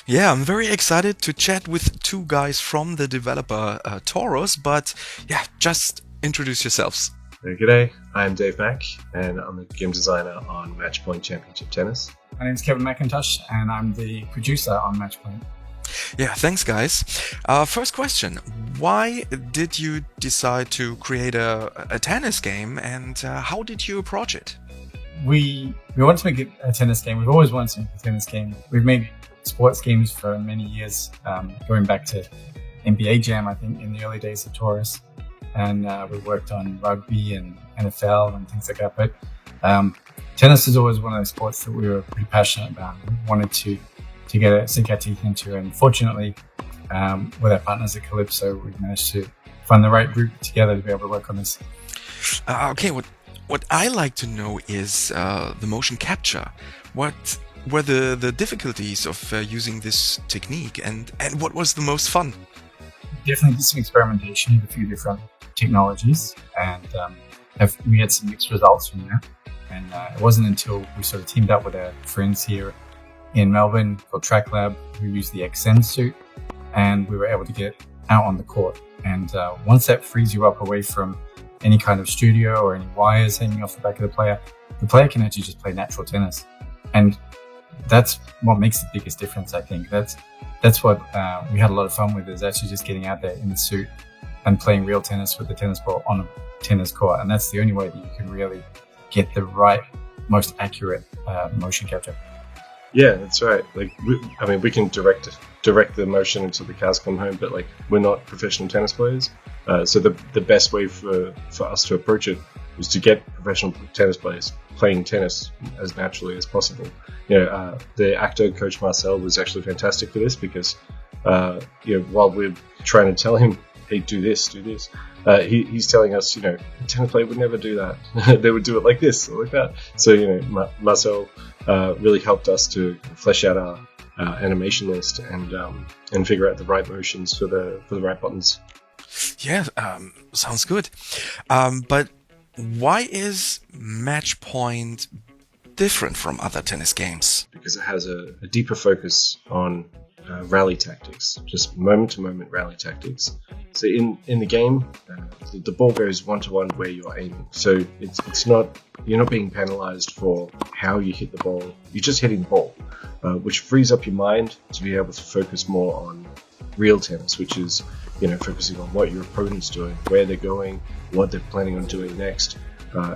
Yeah, I'm very excited to chat with two guys from the developer Taurus, but yeah, just introduce yourselves. G'day, I'm Dave Mack, and I'm the game designer on Matchpoint Championship Tennis. My name's Kevin McIntosh, and I'm the producer on Matchpoint. Yeah, thanks, guys. First question: why did you decide to create a tennis game, and how did you approach it? We wanted to make it a tennis game. We've always wanted to make a tennis game. We've made sports games for many years, going back to NBA Jam, I think, in the early days of Taurus. And we worked on rugby and NFL and things like that. But tennis is always one of those sports that we were pretty passionate about and wanted to sink our teeth into. And fortunately, with our partners at Calypso, we've managed to find the right group together to be able to work on this. Okay, what I like to know is the motion capture. What were the difficulties of using this technique, and what was the most fun? Definitely did some experimentation with a few different technologies, and we had some mixed results from that. And it wasn't until we sort of teamed up with our friends here in Melbourne called Track Lab, who used the XM suit, and we were able to get out on the court. And once that frees you up away from any kind of studio or any wires hanging off the back of the player can actually just play natural tennis. And that's what makes the biggest difference, I think. That's what we had a lot of fun with, is actually just getting out there in the suit and playing real tennis with the tennis ball on a tennis court. And that's the only way that you can really get the right, most accurate motion capture. Yeah, that's right. We can direct the motion until the cows come home, but we're not professional tennis players. So the best way for us to approach it was to get professional tennis players playing tennis as naturally as possible. The actor coach Marcel was actually fantastic for this because while we're trying to tell him, hey, do this, he's telling us, a tennis player would never do that. They would do it like this or like that. So Marcel really helped us to flesh out our animation list and figure out the right motions for the right buttons. Yeah, sounds good. But why is Matchpoint different from other tennis games? Because it has a deeper focus on rally tactics, just moment-to-moment rally tactics. So in the game, the ball goes one-to-one where you're aiming. So you're not being penalized for how you hit the ball. You're just hitting the ball, which frees up your mind to be able to focus more on real tennis, which is focusing on what your opponent's doing, where they're going, what they're planning on doing next,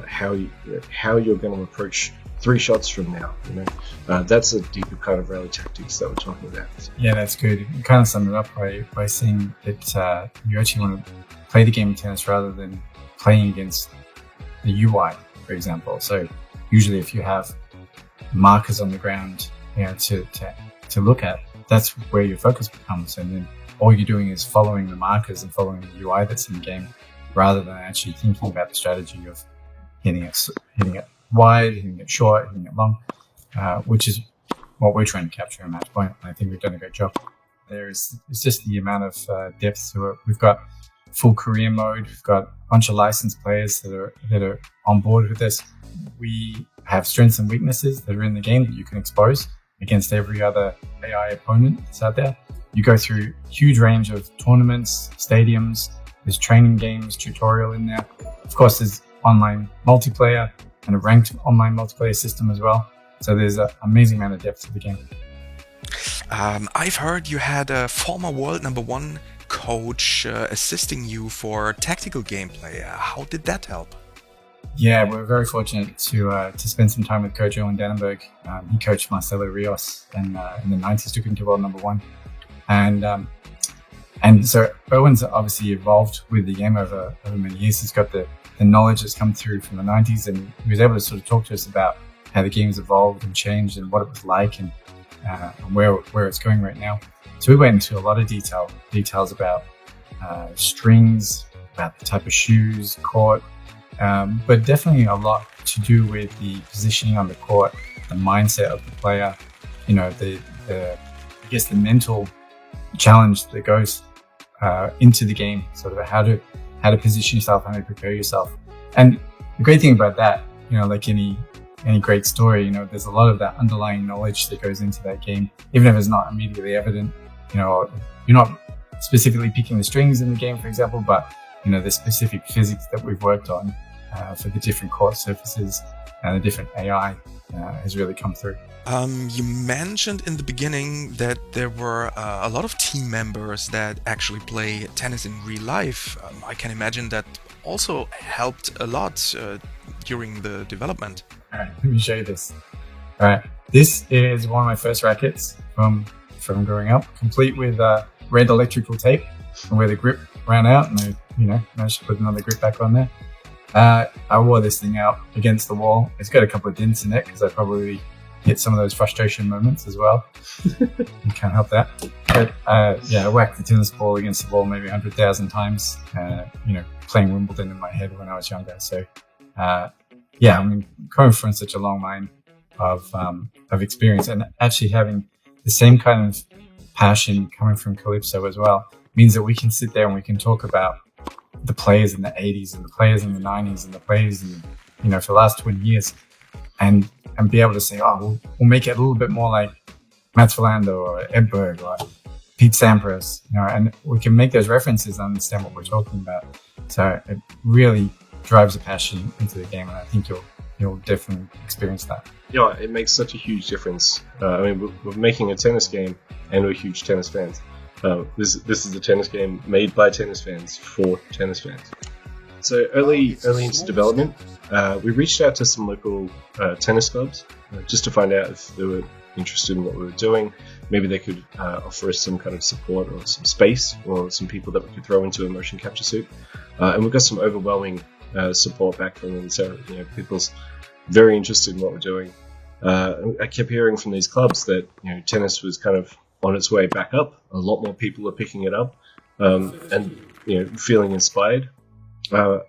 how you're going to approach 3 shots from now. That's a deeper kind of rally tactics that we're talking about. Yeah, that's good. You kind of summed it up by saying that you actually want to play the game of tennis rather than playing against the UI, for example. So usually if you have markers on the ground, to look at, that's where your focus becomes. And then all you're doing is following the markers and following the UI that's in the game, rather than actually thinking about the strategy of hitting it wide, hitting it short, hitting it long, which is what we're trying to capture in Matchpoint. And I think we've done a great job. It's just the amount of depth to it. We've got full career mode. We've got a bunch of licensed players that are on board with this. We have strengths and weaknesses that are in the game that you can expose against every other AI opponent that's out there. You go through a huge range of tournaments, stadiums, there's training games, tutorial in there. Of course, there's online multiplayer and a ranked online multiplayer system as well. So there's an amazing amount of depth to the game. I've heard you had a former world #1 coach assisting you for tactical gameplay. How did that help? Yeah, we're very fortunate to spend some time with Coach Owen Dannenberg. He coached Marcelo Rios and in the 90s, took him to world #1. And so Owen's obviously evolved with the game over many years. He's got the knowledge that's come through from the 90s, and he was able to sort of talk to us about how the game's evolved and changed and what it was like and where it's going right now. So we went into a lot of details about strings, about the type of shoes, court, but definitely a lot to do with the positioning on the court, the mindset of the player, the mental challenge that goes into the game, sort of how to position yourself, how to prepare yourself. And the great thing about that, like any any great story, there's a lot of that underlying knowledge that goes into that game, even if it's not immediately evident. You're not specifically picking the strings in the game, for example, but the specific physics that we've worked on for the different court surfaces and the different AI has really come through. You mentioned in the beginning that there were a lot of team members that actually play tennis in real life. I can imagine that also helped a lot during the development. All right, let me show you this. All right, this is one of my first rackets from growing up, complete with red electrical tape where the grip ran out, and I managed to put another grip back on there. I wore this thing out against the wall. It's got a couple of dents in it because I probably hit some of those frustration moments as well. You can't help that. But I whacked the tennis ball against the wall maybe 100,000 times, playing Wimbledon in my head when I was younger. So, coming from such a long line of experience, and actually having the same kind of passion coming from Calypso as well, means that we can sit there and we can talk about the players in the 80s and the players in the 90s and the players in, for the last 20 years and be able to say, we'll make it a little bit more like Mats Wilander or Edberg or Pete Sampras, and we can make those references and understand what we're talking about. So it really drives a passion into the game, and I think you'll definitely experience that. Yeah, it makes such a huge difference. We're making a tennis game, and we're huge tennis fans. This is a tennis game made by tennis fans for tennis fans. So early into development, we reached out to some local tennis clubs just to find out if they were interested in what we were doing. Maybe they could offer us some kind of support or some space or some people that we could throw into a motion capture suit. And we got some overwhelming support back from them. So people's very interested in what we're doing. I kept hearing from these clubs that tennis was kind of on its way back up. A lot more people are picking it up and feeling inspired. I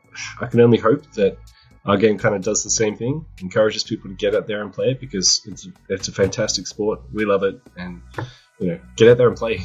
can only hope that our game kind of does the same thing, encourages people to get out there and play it, because it's a fantastic sport. We love it, and get out there and play.